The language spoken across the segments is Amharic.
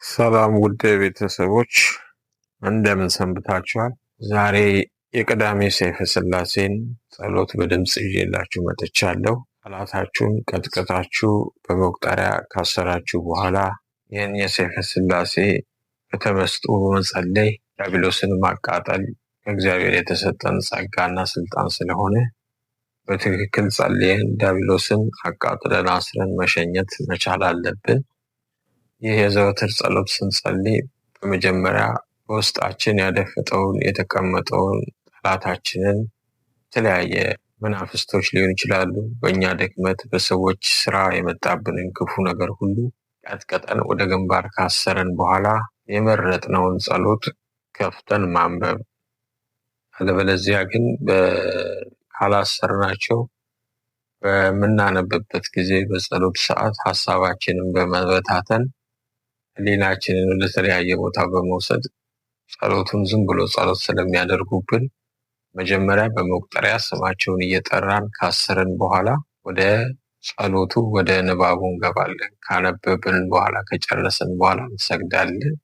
ሰላም ውድ ቤተሰቦች እንደምን ሰንብታችኋል? ዛሬ የቅዳሜ ሰይፈ ሥላሴን ጸሎት በድምፅ ይዤላችሁ መጥቻለሁ። ጠላታችሁን ቀጥቅጣችሁ በመቁጠሪያ ካሰራችሁ በኋላ ይህን የሰይፈ ሥላሴ በተመስጦ በመጸለይ ዲያብሎስን ማቃጠል ከእግዚአብሔር የተሰጠን ጸጋና ስልጣን ስለሆነ በትክክል ጸልየን ዲያብሎስን አቃጥለን አስረን መሸኘት መቻል አለብን። ይህ የዘወትር ጸሎት ስንጸልይ በመጀመሪያ በውስጣችን ያደፈጠውን የተቀመጠውን ጠላታችንን የተለያየ መናፍስቶች ሊሆን ይችላሉ፣ በእኛ ድክመት በሰዎች ስራ የመጣብንን ክፉ ነገር ሁሉ ቀጥቀጠን ወደ ግንባር ካሰረን በኋላ የመረጥነውን ጸሎት ከፍተን ማንበብ። አለበለዚያ ግን ካላሰርናቸው በምናነብበት ጊዜ በጸሎት ሰዓት ሀሳባችንን በመበታተን ህሊናችንን ወደ ተለያየ ቦታ በመውሰድ ጸሎቱን ዝም ብሎ ጸሎት ስለሚያደርጉብን መጀመሪያ በመቁጠሪያ ስማቸውን እየጠራን ካሰርን በኋላ ወደ ጸሎቱ ወደ ንባቡ እንገባለን። ካነበብን በኋላ ከጨረስን በኋላ እንሰግዳለን።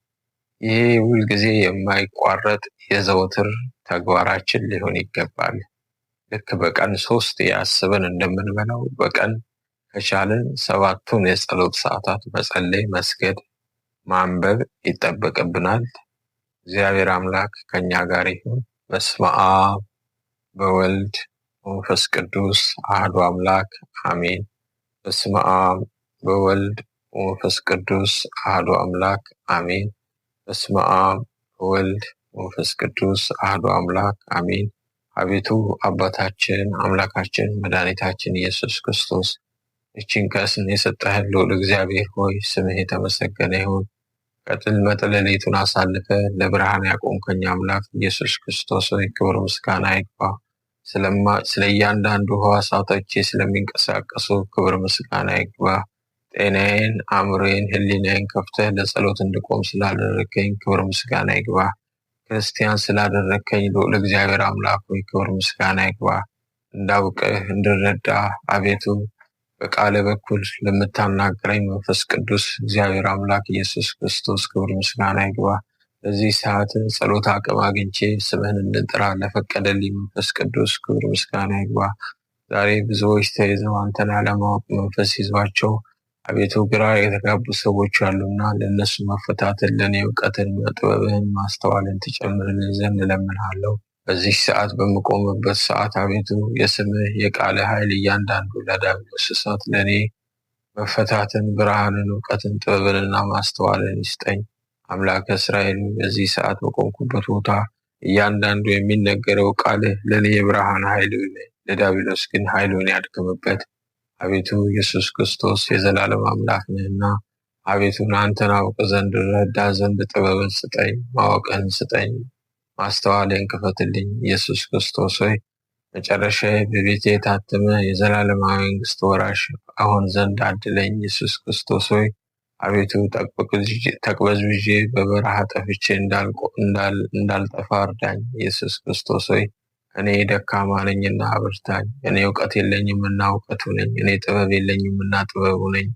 ይህ ሁልጊዜ የማይቋረጥ የዘወትር ተግባራችን ሊሆን ይገባል። ልክ በቀን 3 ያስበን እንደምንበላው በቀን ከቻልን 7ቱን የጸሎት ሰዓታት መጸለይ፣ መስገድ፣ ማንበብ ይጠበቅብናል። እግዚአብሔር አምላክ ከኛ ጋር ይሁን። በስመ አብ በወልድ በመንፈስ ቅዱስ አሐዱ አምላክ አሜን። በስመ አብ በወልድ በመንፈስ ቅዱስ አሐዱ አምላክ አሜን። በስመ አብ በወልድ በመንፈስ ቅዱስ አሐዱ አምላክ አሜን። አቤቱ አባታችን አምላካችን መድኃኒታችን ኢየሱስ ክርስቶስ ይህችን ቀን የሰጠህን ልዑል እግዚአብሔር ሆይ ስምህ የተመሰገነ ይሁን። ከጥልመተ ሌሊቱን አሳልፈ ለብርሃን ያቆምከኝ አምላክ ኢየሱስ ክርስቶስ ሆይ ክብር ምስጋና ይግባ። ስለ እያንዳንዱ ሕዋሳቶቼ ስለሚንቀሳቀሱ ክብር ምስጋና ይግባ። ጤናዬን፣ አእምሮዬን፣ ሕሊናዬን ከፍተህ ለጸሎት እንድቆም ስላደረከኝ ክብር ምስጋና ይግባ። ክርስቲያን ስላደረከኝ ልዑል እግዚአብሔር አምላክ ሆይ ክብር ምስጋና ይግባ። እንዳውቅህ እንድረዳ አቤቱ በቃለ በኩል ለምታናገረኝ መንፈስ ቅዱስ እግዚአብሔር አምላክ ኢየሱስ ክርስቶስ ክብር ምስጋና ይግባ። በዚህ ሰዓት ጸሎት አቅም አግኝቼ ስምህን እንድጠራ ለፈቀደልኝ መንፈስ ቅዱስ ክብር ምስጋና ይግባ። ዛሬ ብዙዎች ተይዘው አንተን ያለማወቅ መንፈስ ይዟቸው አቤቱ ግራ የተጋቡ ሰዎች አሉና ለእነሱ መፈታትን ለእኔ እውቀትን ጥበብህን ማስተዋልን ትጨምርልን ዘንድ እለምንሃለሁ። በዚህ ሰዓት በምቆምበት ሰዓት አቤቱ የስምህ የቃለ ኃይል እያንዳንዱ ለዲያብሎስ እሳት ለእኔ መፈታትን ብርሃንን እውቀትን ጥበብንና ማስተዋልን ይስጠኝ። አምላከ እስራኤል በዚህ ሰዓት በቆምኩበት ቦታ እያንዳንዱ የሚነገረው ቃልህ ለእኔ የብርሃን ኃይል ለዲያብሎስ ግን ኃይሉን ያድክምበት። አቤቱ ኢየሱስ ክርስቶስ የዘላለም አምላክ ነህና አቤቱ አንተን አውቅ ዘንድ ረዳ ዘንድ ጥበብን ስጠኝ፣ ማወቅህን ስጠኝ፣ ማስተዋልን ክፈትልኝ። ኢየሱስ ክርስቶስ ሆይ መጨረሻዬ በቤቴ የታተመ የዘላለማዊ መንግስት ወራሽ አሁን ዘንድ አድለኝ። ኢየሱስ ክርስቶስ ሆይ አቤቱ ተቅበዝብዤ በበረሃ ጠፍቼ እንዳልጠፋ እርዳኝ። ኢየሱስ ክርስቶስ ሆይ እኔ ደካማ ነኝና አብርታኝ። እኔ እውቀት የለኝምና እውቀቱ ነኝ። እኔ ጥበብ የለኝምና ጥበቡ ነኝ።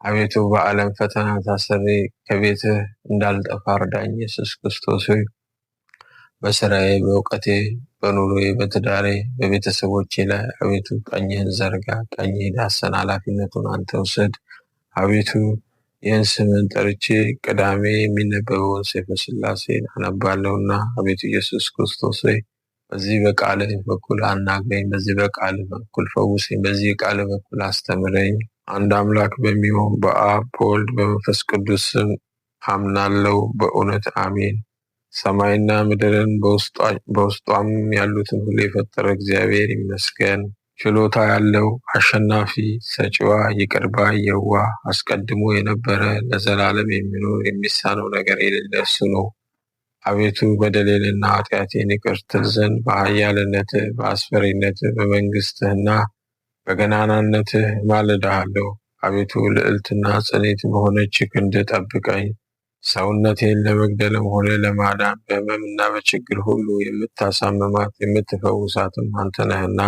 አቤቱ በዓለም ፈተና ታስሬ ከቤትህ እንዳልጠፋ እርዳኝ። ኢየሱስ ክርስቶስ ሆይ በስራዬ፣ በእውቀቴ፣ በኑሮዬ፣ በትዳሬ፣ በቤተሰቦቼ ላይ አቤቱ ቀኝህን ዘርጋ፣ ቀኝህ ዳሰን፣ ኃላፊነቱን አንተ ውሰድ። አቤቱ ይህን ስምን ጠርቼ ቅዳሜ የሚነበበውን ሰይፈ ሥላሴን አነባለሁና አቤቱ ኢየሱስ ክርስቶስ ሆይ በዚህ በቃልህ በኩል አናግረኝ፣ በዚህ በቃልህ በኩል ፈውሰኝ፣ በዚህ ቃልህ በኩል አስተምረኝ። አንድ አምላክ በሚሆን በአብ በወልድ በመንፈስ ቅዱስ ስም አምናለሁ፣ በእውነት አሜን። ሰማይና ምድርን በውስጧም ያሉትን ሁሉ የፈጠረ እግዚአብሔር ይመስገን። ችሎታ ያለው አሸናፊ፣ ሰጪዋ፣ ይቅር ባይ፣ የዋህ፣ አስቀድሞ የነበረ ለዘላለም የሚኖር የሚሳነው ነገር የሌለ እርሱ ነው። አቤቱ በደሌንና ኃጢአቴን ይቅር ትል ዘንድ በኃያልነትህ በአስፈሪነትህ በመንግስትህና በገናናነትህ ማልድሃለሁ። አቤቱ ልዕልትና ጽኔት በሆነች ክንድ ጠብቀኝ። ሰውነቴን ለመግደልም ሆነ ለማዳን በሕመምና በችግር ሁሉ የምታሳምማት የምትፈውሳትም አንተ ነህና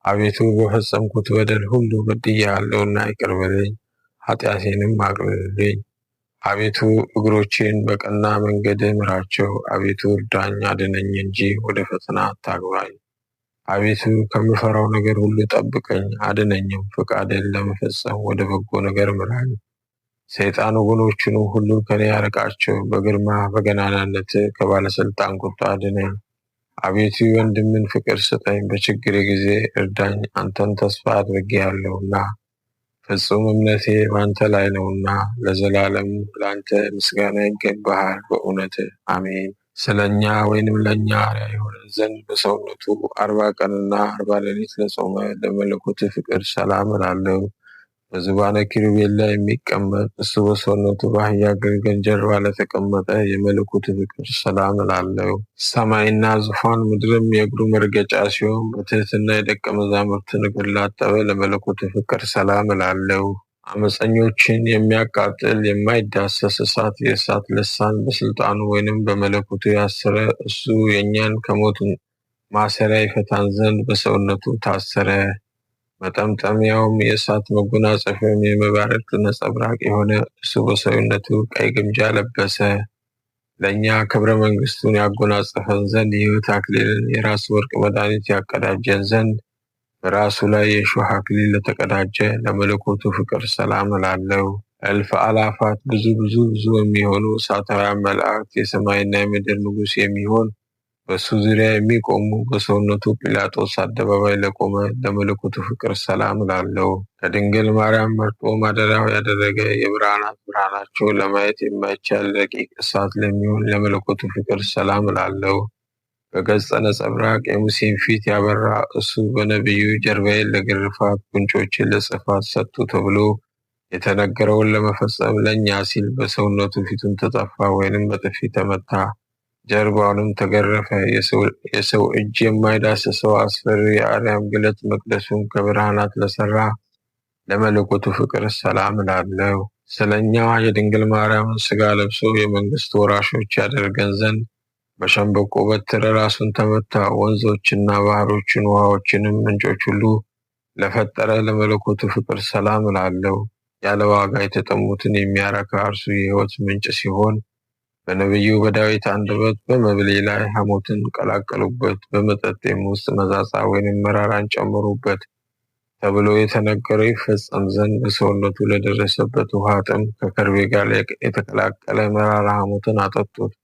አቤቱ በፈጸምኩት በደል ሁሉ በድያለሁና ይቅር በለኝ፣ ኃጢአቴንም አቅልልልኝ። አቤቱ እግሮቼን በቀና መንገድ ምራቸው። አቤቱ እርዳኝ አድነኝ እንጂ ወደ ፈተና አታግባኝ። አቤቱ ከምፈራው ነገር ሁሉ ጠብቀኝ አድነኝም። ፈቃድህን ለመፈጸም ወደ በጎ ነገር ምራኝ። ሰይጣን ወገኖቹን ሁሉ ከኔ ያርቃቸው። በግርማ በገናናነት ከባለስልጣን ቁጣ አድነኝ። አቤቱ ወንድምን ፍቅር ስጠኝ። በችግሬ ጊዜ እርዳኝ። አንተን ተስፋ አድርጌአለሁና ፍጹም እምነቴ በአንተ ላይ ነውና ለዘላለም ለአንተ ምስጋና ይገባሃል በእውነት አሜን። ስለ እኛ ወይንም ለእኛ የሆነን ዘንድ በሰውነቱ 40 ቀንና 40 ሌሊት ለጾመ ለመለኮት ፍቅር ሰላም እላለሁ። በዙፋነ ኪሩቤል ላይ የሚቀመጥ እሱ በሰውነቱ በአህያ ግልገል ጀርባ ለተቀመጠ የመለኮት ፍቅር ሰላም እላለሁ። ሰማይና ዙፋን ምድርም የእግሩ መርገጫ ሲሆን በትህትና የደቀ መዛሙርትን እግር ላጠበ ለመለኮት ፍቅር ሰላም እላለሁ። አመፀኞችን የሚያቃጥል የማይዳሰስ እሳት የእሳት ልሳን በስልጣኑ ወይንም በመለኮቱ ያሰረ እሱ የእኛን ከሞት ማሰሪያ ይፈታን ዘንድ በሰውነቱ ታሰረ። መጠምጠሚያውም የእሳት መጎናጸፊያውም የመባረቅ ነጸብራቅ የሆነ እሱ በሰውነቱ ቀይ ግምጃ ለበሰ። ለእኛ ክብረ መንግስቱን ያጎናጸፈን ዘንድ የሕይወት አክሊልን የራስ ወርቅ መድኃኒት ያቀዳጀን ዘንድ በራሱ ላይ የእሾህ አክሊል ለተቀዳጀ ለመለኮቱ ፍቅር ሰላም እላለሁ። እልፍ አላፋት ብዙ የሚሆኑ እሳታውያን መላእክት የሰማይና የምድር ንጉሥ የሚሆን በእሱ ዙሪያ የሚቆሙ በሰውነቱ ጲላጦስ አደባባይ ለቆመ ለመለኮቱ ፍቅር ሰላም እላለሁ። ከድንግል ማርያም መርጦ ማደሪያው ያደረገ የብርሃናት ብርሃናቸው ለማየት የማይቻል ረቂቅ እሳት ለሚሆን ለመለኮቱ ፍቅር ሰላም እላለሁ። በገጸ ነጸብራቅ የሙሴን ፊት ያበራ እሱ በነቢዩ ጀርባዬን ለግርፋት ጉንጮችን ለጽፋት ሰጡ ተብሎ የተነገረውን ለመፈጸም ለእኛ ሲል በሰውነቱ ፊቱን ተጠፋ ወይንም በጥፊ ተመታ፣ ጀርባውንም ተገረፈ። የሰው እጅ የማይዳስሰው አስፈሪ የአርያም ግለት መቅደሱን ከብርሃናት ለሰራ ለመለኮቱ ፍቅር ሰላም እላለሁ። ስለ እኛ የድንግል ማርያምን ሥጋ ለብሶ የመንግስት ወራሾች ያደርገን ዘንድ በሸምበቆ በትር ራሱን ተመታ። ወንዞችና ባህሮችን ውሃዎችንም ምንጮች ሁሉ ለፈጠረ ለመለኮቱ ፍቅር ሰላም እላለሁ። ያለ ዋጋ የተጠሙትን የሚያረካ እርሱ የሕይወት ምንጭ ሲሆን በነቢዩ በዳዊት አንደበት በመብሌ ላይ ሐሞትን ቀላቀሉበት፣ በመጠጤም ውስጥ መጻጻ ወይንም መራራን ጨምሩበት ተብሎ የተነገረው ይፈጸም ዘንድ በሰውነቱ ለደረሰበት ውሃ ጥም ከከርቤ ጋር የተቀላቀለ መራራ ሐሞትን አጠጡት።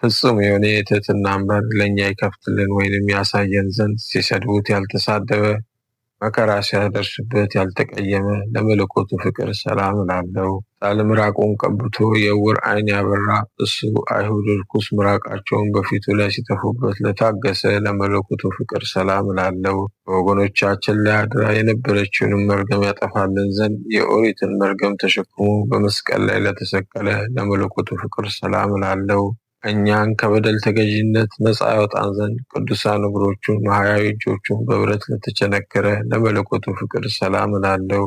ፍጹም የሆነ የትሕትና በር ለእኛ ይከፍትልን ወይንም ያሳየን ዘንድ ሲሰድቡት ያልተሳደበ መከራ ሲያደርስበት ያልተቀየመ ለመለኮቱ ፍቅር ሰላም እላለሁ። ጣል ምራቁን ቀብቶ የዕውር ዓይን ያበራ እሱ አይሁድ ርኩስ ምራቃቸውን በፊቱ ላይ ሲተፉበት ለታገሰ ለመለኮቱ ፍቅር ሰላም እላለሁ። በወገኖቻችን ላይ አድራ የነበረችውንም መርገም ያጠፋልን ዘንድ የኦሪትን መርገም ተሸክሞ በመስቀል ላይ ለተሰቀለ ለመለኮቱ ፍቅር ሰላም እላለሁ። እኛን ከበደል ተገዥነት ነፃ ያወጣን ዘንድ ቅዱሳን እግሮቹን ማህያዊ እጆቹን በብረት ለተቸነከረ ለመለኮቱ ፍቅር ሰላም እላለሁ።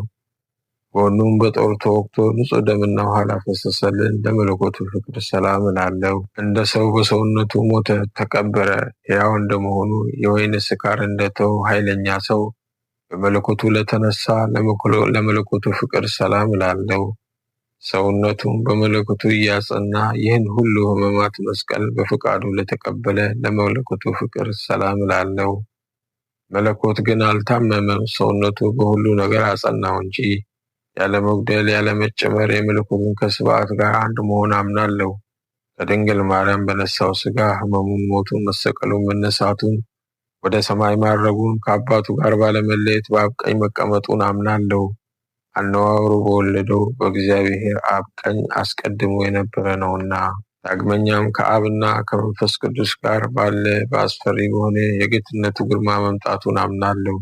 ጎኑም በጦር ተወግቶ ንጹሕ ደምና ውሃ ላፈሰሰልን ለመለኮቱ ፍቅር ሰላም እላለሁ። እንደ ሰው በሰውነቱ ሞተ ተቀበረ። ሕያው እንደመሆኑ የወይን ስካር እንደተው ኃይለኛ ሰው በመለኮቱ ለተነሳ ለመለኮቱ ፍቅር ሰላም እላለሁ። ሰውነቱን በመለኮቱ እያጸና ይህን ሁሉ ሕማማት መስቀል በፈቃዱ ለተቀበለ ለመለኮቱ ፍቅር ሰላም እላለሁ። መለኮት ግን አልታመመም፣ ሰውነቱ በሁሉ ነገር አጸናው እንጂ። ያለ መጉደል ያለ መጨመር የመለኮቱን ከስብዓት ጋር አንድ መሆን አምናለሁ። ከድንግል ማርያም በነሳው ሥጋ ሕመሙን፣ ሞቱን፣ መሰቀሉን፣ መነሳቱን፣ ወደ ሰማይ ማረጉን፣ ከአባቱ ጋር ባለመለየት በአብ ቀኝ መቀመጡን አምናለሁ። አነዋወሩ በወለደው በእግዚአብሔር አብ ቀኝ አስቀድሞ የነበረ ነውና። ዳግመኛም ከአብና ከመንፈስ ቅዱስ ጋር ባለ በአስፈሪ በሆነ የጌትነቱ ግርማ መምጣቱን አምናለሁ።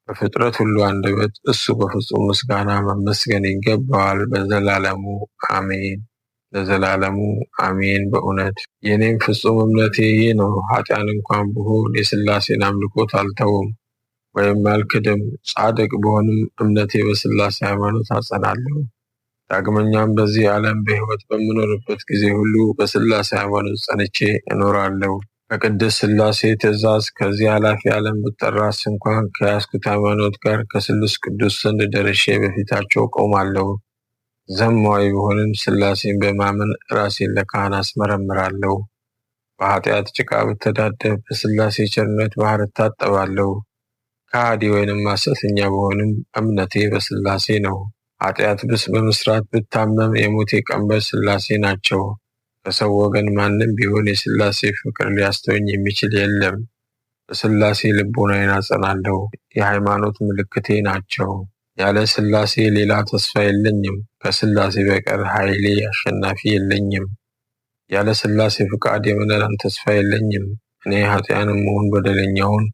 በፍጥረት ሁሉ አንደበት እሱ በፍጹም ምስጋና መመስገን ይገባዋል፣ በዘላለሙ አሜን። ለዘላለሙ አሜን። በእውነት የኔም ፍጹም እምነቴ ይህ ነው። ኃጢአን እንኳን ብሆን የሥላሴን አምልኮት አልተውም ወይም አልክድም። ጻድቅ በሆንም እምነቴ በሥላሴ ሃይማኖት አጸናለሁ። ዳግመኛም በዚህ ዓለም በሕይወት በምኖርበት ጊዜ ሁሉ በሥላሴ ሃይማኖት ጸንቼ እኖራለሁ። በቅድስት ሥላሴ ትእዛዝ ከዚህ ኃላፊ ዓለም ብጠራስ እንኳን ከያዝኩት ሃይማኖት ጋር ከስሉስ ቅዱስ ዘንድ ደርሼ በፊታቸው ቆማለሁ። ዘማዊ ብሆንም ሥላሴን በማመን ራሴን ለካህን አስመረምራለሁ። በኃጢአት ጭቃ ብተዳደብ በሥላሴ ቸርነት ባህር እታጠባለሁ። ከሃዲ ወይንም ሐሰተኛ ብሆንም እምነቴ በሥላሴ ነው። ኃጢአት በመስራት ብታመም የሞቴ ቀንበር ሥላሴ ናቸው። ከሰው ወገን ማንም ቢሆን የሥላሴ ፍቅር ሊያስተወኝ የሚችል የለም። በሥላሴ ልቦናዬን አጸናለሁ። የሃይማኖት ምልክቴ ናቸው። ያለ ሥላሴ ሌላ ተስፋ የለኝም። ከሥላሴ በቀር ኃይሌ አሸናፊ የለኝም። ያለ ሥላሴ ፍቃድ የመዳን ተስፋ የለኝም። እኔ ኃጢአንም መሆን በደለኛውን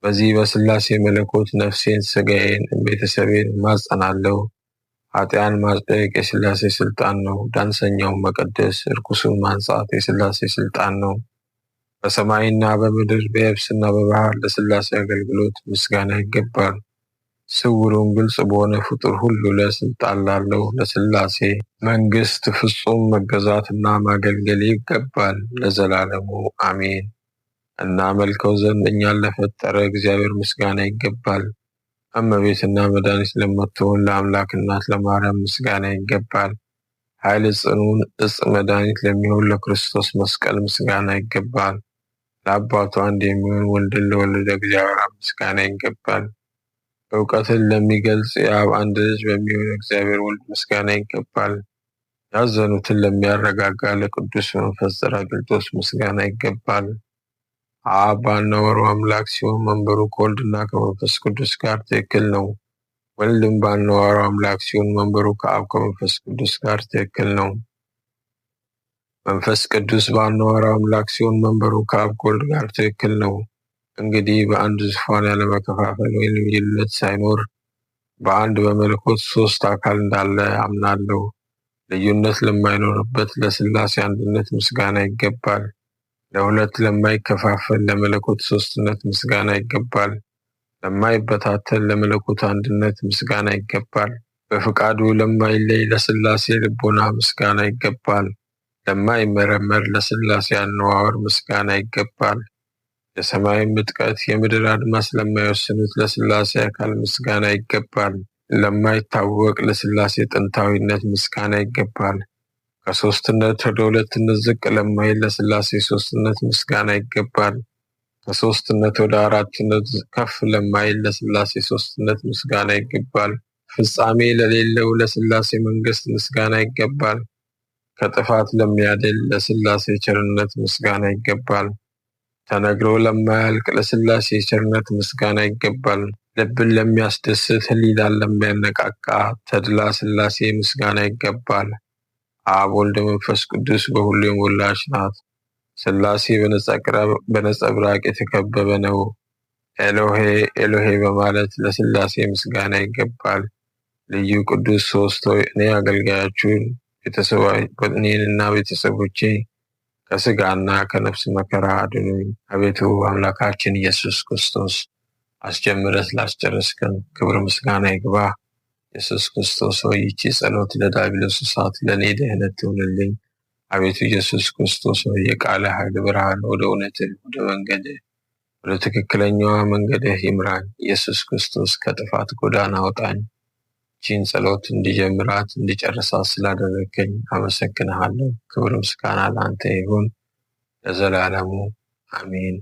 በዚህ በሥላሴ መለኮት ነፍሴን፣ ሥጋዬን፣ ቤተሰቤን ማጸናለሁ። ኃጢአን ማጽደቅ የሥላሴ ስልጣን ነው። ዳንሰኛውን መቀደስ፣ እርኩሱን ማንጻት የሥላሴ ስልጣን ነው። በሰማይና በምድር በየብስና በባህር ለሥላሴ አገልግሎት ምስጋና ይገባል። ስውሩን ግልጽ በሆነ ፍጡር ሁሉ ለስልጣን ላለው ለሥላሴ መንግሥት ፍጹም መገዛትና ማገልገል ይገባል ለዘላለሙ አሜን። እናመልከው ዘንድ እኛን ለፈጠረ እግዚአብሔር ምስጋና ይገባል። እመቤትና መድኃኒት ለምትሆን ለአምላክ እናት ለማርያም ምስጋና ይገባል። ኃይል ጽኑን እጽ መድኃኒት ለሚሆን ለክርስቶስ መስቀል ምስጋና ይገባል። ለአባቱ አንድ የሚሆን ወልድን ለወለደ እግዚአብሔር ምስጋና ይገባል። እውቀትን ለሚገልጽ የአብ አንድ ልጅ በሚሆን እግዚአብሔር ወልድ ምስጋና ይገባል። ያዘኑትን ለሚያረጋጋ ለቅዱስ መንፈስ ዘራቅልጦስ ምስጋና ይገባል። አብ ባናወረው አምላክ ሲሆን መንበሩ ከወልድና ከመንፈስ ቅዱስ ጋር ትክክል ነው። ወልድም ባናወረው አምላክ ሲሆን መንበሩ ከአብ ከመንፈስ ቅዱስ ጋር ትክክል ነው። መንፈስ ቅዱስ ባናወረው አምላክ ሲሆን መንበሩ ከአብ ከወልድ ጋር ትክክል ነው። እንግዲህ በአንድ ዙፋን ያለመከፋፈል ወይም ልዩነት ሳይኖር በአንድ በመለኮት ሶስት አካል እንዳለ አምናለሁ። ልዩነት ለማይኖርበት ለሥላሴ አንድነት ምስጋና ይገባል። ለሁለት ለማይከፋፈል ለመለኮት ሶስትነት ምስጋና ይገባል። ለማይበታተን ለመለኮት አንድነት ምስጋና ይገባል። በፍቃዱ ለማይለይ ለሥላሴ ልቦና ምስጋና ይገባል። ለማይመረመር ለሥላሴ አነዋወር ምስጋና ይገባል። የሰማይ ምጥቀት የምድር አድማስ ለማይወስኑት ለሥላሴ አካል ምስጋና ይገባል። ለማይታወቅ ለሥላሴ ጥንታዊነት ምስጋና ይገባል። ከሶስትነት ወደ ሁለትነት ዝቅ ለማይል ለሥላሴ ሶስትነት ምስጋና ይገባል። ከሶስትነት ወደ አራትነት ከፍ ለማይል ለሥላሴ ሶስትነት ምስጋና ይገባል። ፍጻሜ ለሌለው ለሥላሴ መንግሥት ምስጋና ይገባል። ከጥፋት ለሚያድል ለሥላሴ ቸርነት ምስጋና ይገባል። ተነግሮ ለማያልቅ ለሥላሴ ቸርነት ምስጋና ይገባል። ልብን ለሚያስደስት ሕሊናን ለሚያነቃቃ ተድላ ሥላሴ ምስጋና ይገባል። አብ ወልድ መንፈስ ቅዱስ በሁሉ የሞላች ናት። ሥላሴ በነጸብራቅ የተከበበ ነው። ኤሎሄ ኤሎሄ በማለት ለሥላሴ ምስጋና ይገባል። ልዩ ቅዱስ ሶስት ሆይ እኔ አገልጋያችሁን እኔንና ቤተሰቦቼ ከሥጋና ከነፍስ መከራ አድኑኝ። አቤቱ አምላካችን ኢየሱስ ክርስቶስ አስጀምረህ ላስጨረስከን ክብር ምስጋና ይግባ። ኢየሱስ ክርስቶስ ሆይ ይህች ጸሎት ለዲያብሎስ እሳት ለእኔ ድህነት ትሁንልኝ። አቤቱ ኢየሱስ ክርስቶስ ሆይ የቃለ ኃይል ብርሃን ወደ እውነትህ ወደ መንገድህ ወደ ትክክለኛዋ መንገድህ ይምራኝ። ኢየሱስ ክርስቶስ ከጥፋት ጎዳና አውጣኝ። ይህችን ጸሎት እንዲጀምራት እንዲጨርሳት ስላደረግከኝ አመሰግንሃለሁ። ክብር ምስጋና ለአንተ ይሁን ለዘላለሙ አሜን።